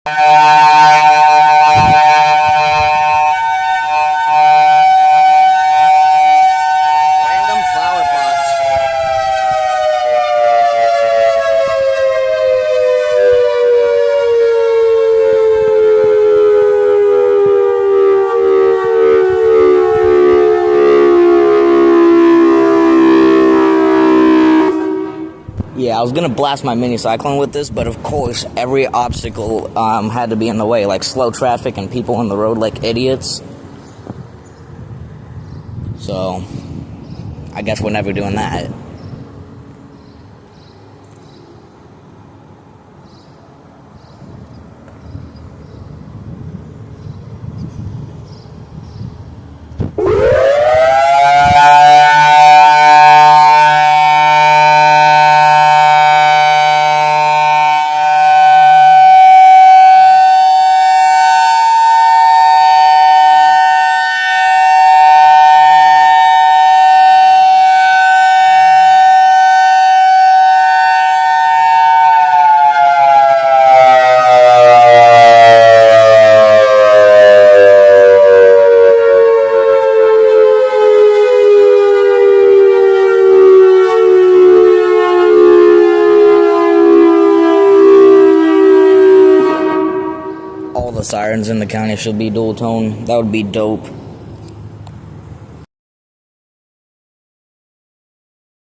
Random flower pots. Yeah, I was gonna blast my mini cyclone with this, but of course, every obstacle had to be in the way, like slow traffic and people on the road like idiots. So, I guess we're never doing that. All the sirens in the county should be dual tone. That would be dope.